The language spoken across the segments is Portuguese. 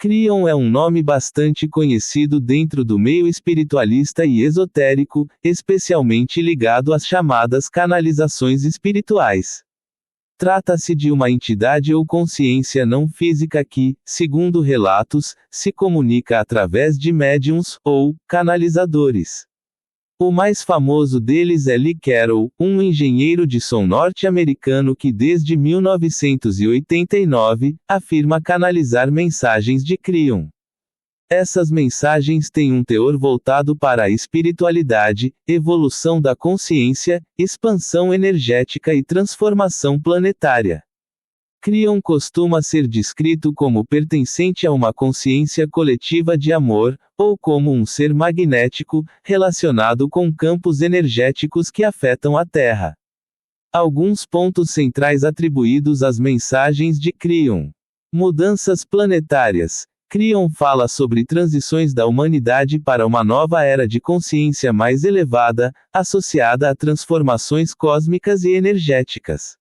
Crion é um nome bastante conhecido dentro do meio espiritualista e esotérico, especialmente ligado às chamadas canalizações espirituais. Trata-se de uma entidade ou consciência não física que, segundo relatos, se comunica através de médiums, ou canalizadores. O mais famoso deles é Lee Carroll, um engenheiro de som norte-americano que desde 1989, afirma canalizar mensagens de Crion. Essas mensagens têm um teor voltado para a espiritualidade, evolução da consciência, expansão energética e transformação planetária. Crion costuma ser descrito como pertencente a uma consciência coletiva de amor, ou como um ser magnético, relacionado com campos energéticos que afetam a Terra. Alguns pontos centrais atribuídos às mensagens de Crion. Mudanças planetárias. Crion fala sobre transições da humanidade para uma nova era de consciência mais elevada, associada a transformações cósmicas e energéticas.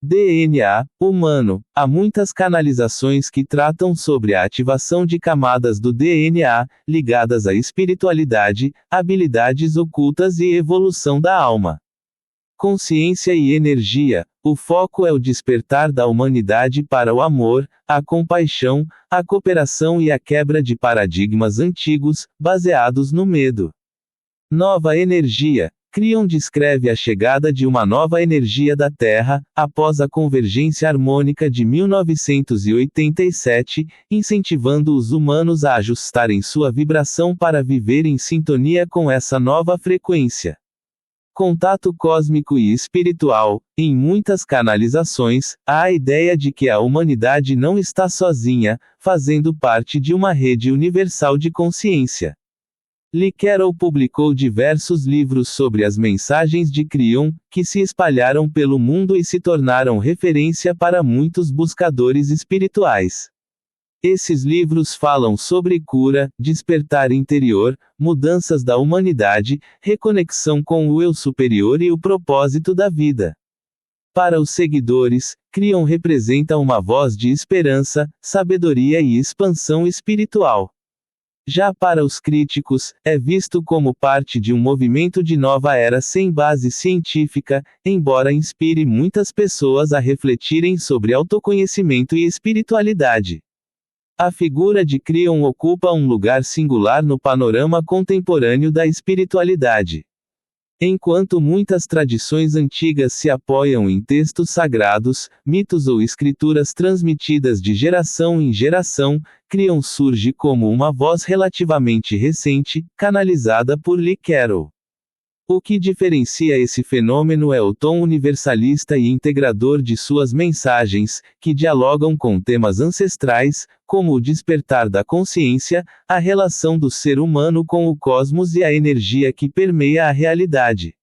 DNA humano. Há muitas canalizações que tratam sobre a ativação de camadas do DNA, ligadas à espiritualidade, habilidades ocultas e evolução da alma. Consciência e energia. O foco é o despertar da humanidade para o amor, a compaixão, a cooperação e a quebra de paradigmas antigos, baseados no medo. Nova energia. Crion descreve a chegada de uma nova energia da Terra, após a convergência harmônica de 1987, incentivando os humanos a ajustarem sua vibração para viver em sintonia com essa nova frequência. Contato cósmico e espiritual. Em muitas canalizações, há a ideia de que a humanidade não está sozinha, fazendo parte de uma rede universal de consciência. Lee Carroll publicou diversos livros sobre as mensagens de Crion, que se espalharam pelo mundo e se tornaram referência para muitos buscadores espirituais. Esses livros falam sobre cura, despertar interior, mudanças da humanidade, reconexão com o eu superior e o propósito da vida. Para os seguidores, Crion representa uma voz de esperança, sabedoria e expansão espiritual. Já para os críticos, é visto como parte de um movimento de nova era sem base científica, embora inspire muitas pessoas a refletirem sobre autoconhecimento e espiritualidade. A figura de Crion ocupa um lugar singular no panorama contemporâneo da espiritualidade. Enquanto muitas tradições antigas se apoiam em textos sagrados, mitos ou escrituras transmitidas de geração em geração, Crion surge como uma voz relativamente recente, canalizada por Lee Carroll. O que diferencia esse fenômeno é o tom universalista e integrador de suas mensagens, que dialogam com temas ancestrais, como o despertar da consciência, a relação do ser humano com o cosmos e a energia que permeia a realidade.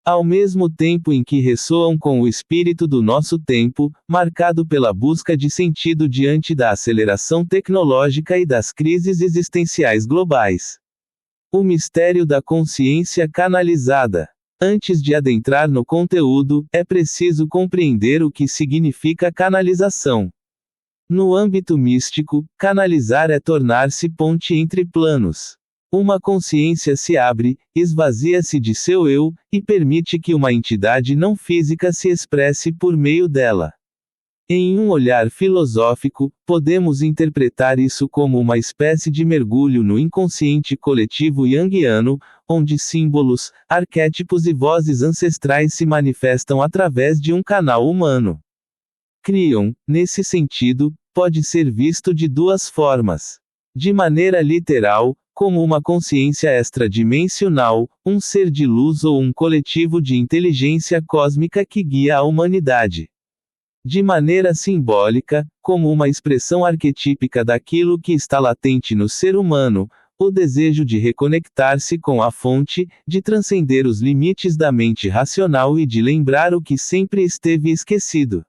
Ao mesmo tempo em que ressoam com o espírito do nosso tempo, marcado pela busca de sentido diante da aceleração tecnológica e das crises existenciais globais. O mistério da consciência canalizada. Antes de adentrar no conteúdo, é preciso compreender o que significa canalização. No âmbito místico, canalizar é tornar-se ponte entre planos. Uma consciência se abre, esvazia-se de seu eu, e permite que uma entidade não física se expresse por meio dela. Em um olhar filosófico, podemos interpretar isso como uma espécie de mergulho no inconsciente coletivo junguiano, onde símbolos, arquétipos e vozes ancestrais se manifestam através de um canal humano. Crion, nesse sentido, pode ser visto de duas formas. De maneira literal, como uma consciência extradimensional, um ser de luz ou um coletivo de inteligência cósmica que guia a humanidade. De maneira simbólica, como uma expressão arquetípica daquilo que está latente no ser humano, o desejo de reconectar-se com a fonte, de transcender os limites da mente racional e de lembrar o que sempre esteve esquecido.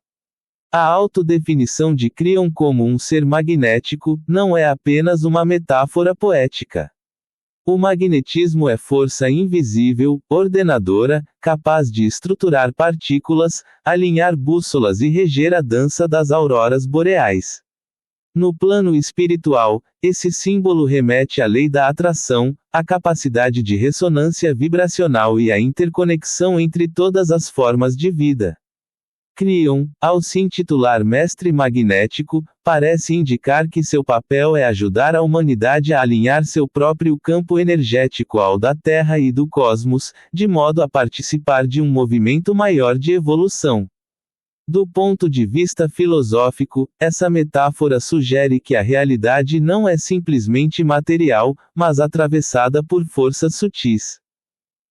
A autodefinição de Crion como um ser magnético, não é apenas uma metáfora poética. O magnetismo é força invisível, ordenadora, capaz de estruturar partículas, alinhar bússolas e reger a dança das auroras boreais. No plano espiritual, esse símbolo remete à lei da atração, à capacidade de ressonância vibracional e à interconexão entre todas as formas de vida. Cryon, ao se intitular mestre magnético, parece indicar que seu papel é ajudar a humanidade a alinhar seu próprio campo energético ao da Terra e do cosmos, de modo a participar de um movimento maior de evolução. Do ponto de vista filosófico, essa metáfora sugere que a realidade não é simplesmente material, mas atravessada por forças sutis.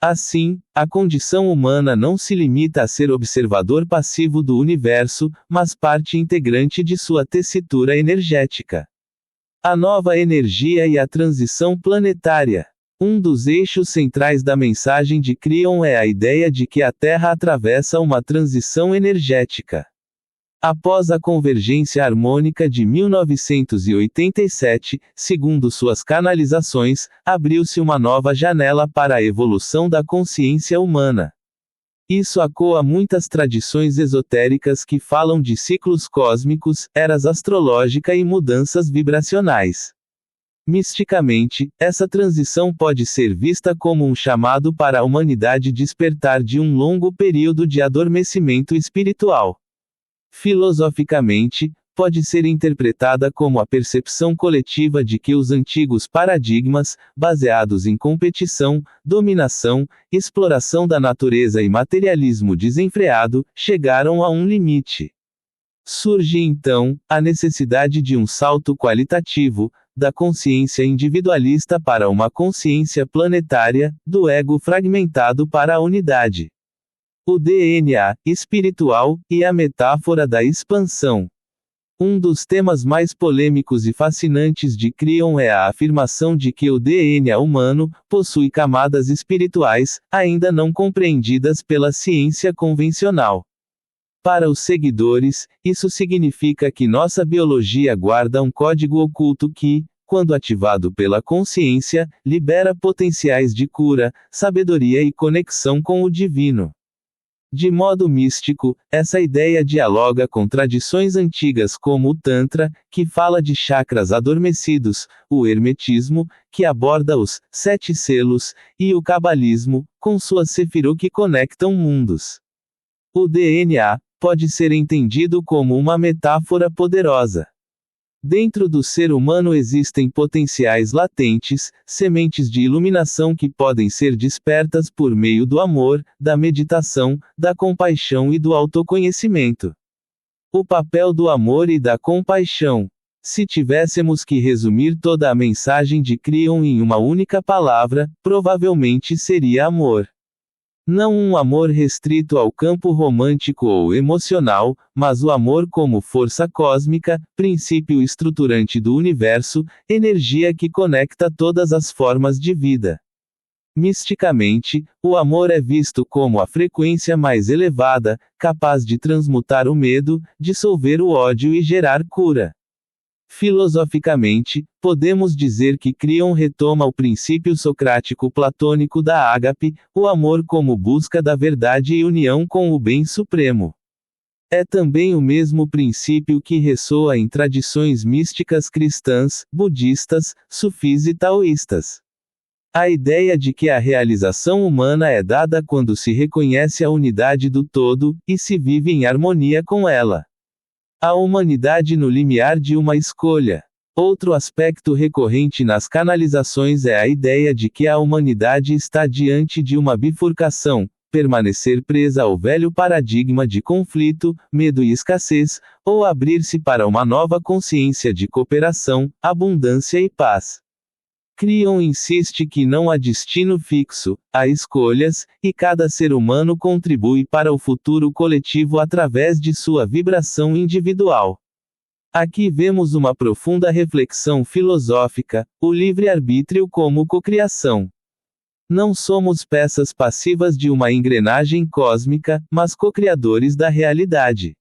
Assim, a condição humana não se limita a ser observador passivo do universo, mas parte integrante de sua tessitura energética. A nova energia e a transição planetária. Um dos eixos centrais da mensagem de Cryon é a ideia de que a Terra atravessa uma transição energética. Após a Convergência Harmônica de 1987, segundo suas canalizações, abriu-se uma nova janela para a evolução da consciência humana. Isso ecoa muitas tradições esotéricas que falam de ciclos cósmicos, eras astrológicas e mudanças vibracionais. Misticamente, essa transição pode ser vista como um chamado para a humanidade despertar de um longo período de adormecimento espiritual. Filosoficamente, pode ser interpretada como a percepção coletiva de que os antigos paradigmas, baseados em competição, dominação, exploração da natureza e materialismo desenfreado, chegaram a um limite. Surge então a necessidade de um salto qualitativo, da consciência individualista para uma consciência planetária, do ego fragmentado para a unidade. O DNA espiritual e a metáfora da expansão. Um dos temas mais polêmicos e fascinantes de Cryon é a afirmação de que o DNA humano possui camadas espirituais, ainda não compreendidas pela ciência convencional. Para os seguidores, isso significa que nossa biologia guarda um código oculto que, quando ativado pela consciência, libera potenciais de cura, sabedoria e conexão com o divino. De modo místico, essa ideia dialoga com tradições antigas como o Tantra, que fala de chakras adormecidos, o Hermetismo, que aborda os 7 selos, e o Cabalismo, com suas sefirot que conectam mundos. O DNA pode ser entendido como uma metáfora poderosa. Dentro do ser humano existem potenciais latentes, sementes de iluminação que podem ser despertas por meio do amor, da meditação, da compaixão e do autoconhecimento. O papel do amor e da compaixão. Se tivéssemos que resumir toda a mensagem de Cryon em uma única palavra, provavelmente seria amor. Não um amor restrito ao campo romântico ou emocional, mas o amor como força cósmica, princípio estruturante do universo, energia que conecta todas as formas de vida. Misticamente, o amor é visto como a frequência mais elevada, capaz de transmutar o medo, dissolver o ódio e gerar cura. Filosoficamente, podemos dizer que Cryon retoma o princípio socrático-platônico da ágape, o amor como busca da verdade e união com o bem supremo. É também o mesmo princípio que ressoa em tradições místicas cristãs, budistas, sufis e taoístas. A ideia de que a realização humana é dada quando se reconhece a unidade do todo, e se vive em harmonia com ela. A humanidade no limiar de uma escolha. Outro aspecto recorrente nas canalizações é a ideia de que a humanidade está diante de uma bifurcação, permanecer presa ao velho paradigma de conflito, medo e escassez, ou abrir-se para uma nova consciência de cooperação, abundância e paz. Cryon insiste que não há destino fixo, há escolhas, e cada ser humano contribui para o futuro coletivo através de sua vibração individual. Aqui vemos uma profunda reflexão filosófica, o livre-arbítrio como cocriação. Não somos peças passivas de uma engrenagem cósmica, mas cocriadores da realidade.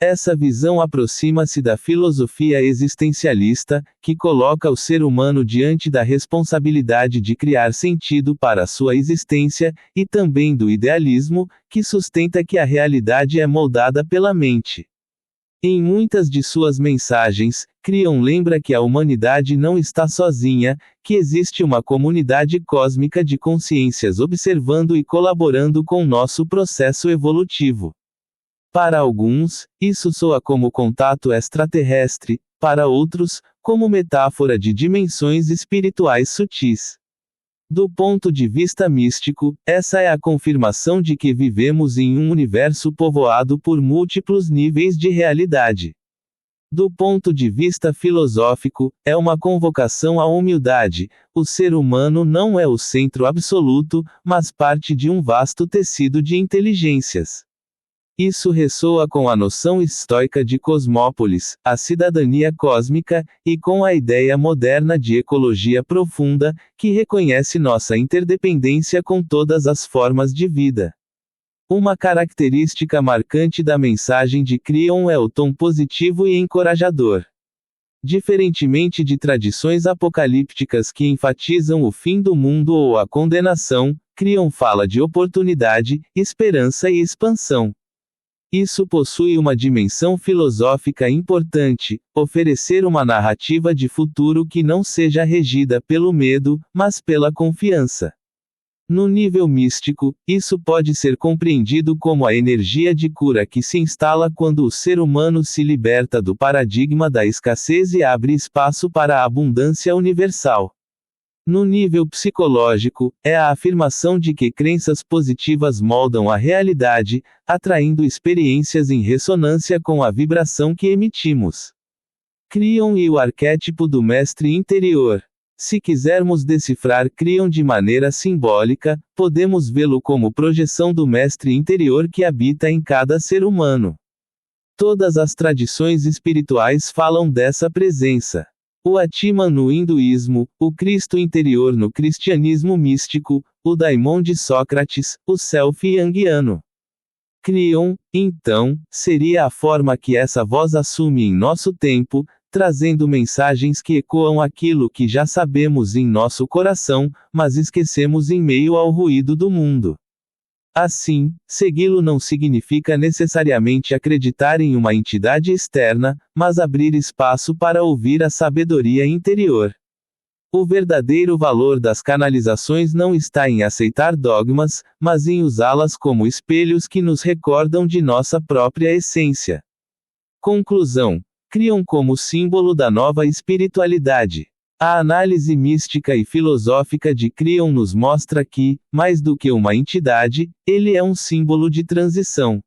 Essa visão aproxima-se da filosofia existencialista, que coloca o ser humano diante da responsabilidade de criar sentido para a sua existência, e também do idealismo, que sustenta que a realidade é moldada pela mente. Em muitas de suas mensagens, Crion lembra que a humanidade não está sozinha, que existe uma comunidade cósmica de consciências observando e colaborando com nosso processo evolutivo. Para alguns, isso soa como contato extraterrestre, para outros, como metáfora de dimensões espirituais sutis. Do ponto de vista místico, essa é a confirmação de que vivemos em um universo povoado por múltiplos níveis de realidade. Do ponto de vista filosófico, é uma convocação à humildade. O ser humano não é o centro absoluto, mas parte de um vasto tecido de inteligências. Isso ressoa com a noção estoica de cosmópolis, a cidadania cósmica, e com a ideia moderna de ecologia profunda, que reconhece nossa interdependência com todas as formas de vida. Uma característica marcante da mensagem de Crion é o tom positivo e encorajador. Diferentemente de tradições apocalípticas que enfatizam o fim do mundo ou a condenação, Crion fala de oportunidade, esperança e expansão. Isso possui uma dimensão filosófica importante: oferecer uma narrativa de futuro que não seja regida pelo medo, mas pela confiança. No nível místico, isso pode ser compreendido como a energia de cura que se instala quando o ser humano se liberta do paradigma da escassez e abre espaço para a abundância universal. No nível psicológico, é a afirmação de que crenças positivas moldam a realidade, atraindo experiências em ressonância com a vibração que emitimos. Crion e o arquétipo do mestre interior. Se quisermos decifrar Crion de maneira simbólica, podemos vê-lo como projeção do mestre interior que habita em cada ser humano. Todas as tradições espirituais falam dessa presença. O Atman no hinduísmo, o Cristo interior no cristianismo místico, o Daimon de Sócrates, o Self Yangiano. Crion, então, seria a forma que essa voz assume em nosso tempo, trazendo mensagens que ecoam aquilo que já sabemos em nosso coração, mas esquecemos em meio ao ruído do mundo. Assim, segui-lo não significa necessariamente acreditar em uma entidade externa, mas abrir espaço para ouvir a sabedoria interior. O verdadeiro valor das canalizações não está em aceitar dogmas, mas em usá-las como espelhos que nos recordam de nossa própria essência. Conclusão: Crion como símbolo da nova espiritualidade. A análise mística e filosófica de Crion nos mostra que, mais do que uma entidade, ele é um símbolo de transição.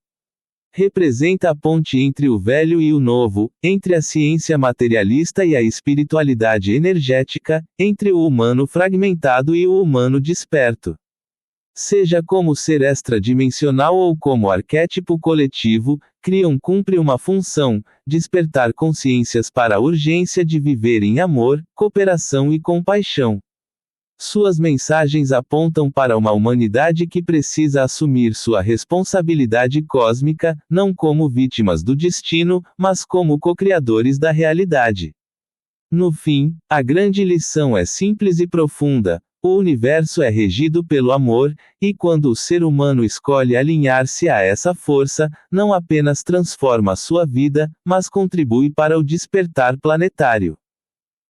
Representa a ponte entre o velho e o novo, entre a ciência materialista e a espiritualidade energética, entre o humano fragmentado e o humano desperto. Seja como ser extradimensional ou como arquétipo coletivo, Crion cumpre uma função: despertar consciências para a urgência de viver em amor, cooperação e compaixão. Suas mensagens apontam para uma humanidade que precisa assumir sua responsabilidade cósmica, não como vítimas do destino, mas como co-criadores da realidade. No fim, a grande lição é simples e profunda: o universo é regido pelo amor, e quando o ser humano escolhe alinhar-se a essa força, não apenas transforma sua vida, mas contribui para o despertar planetário.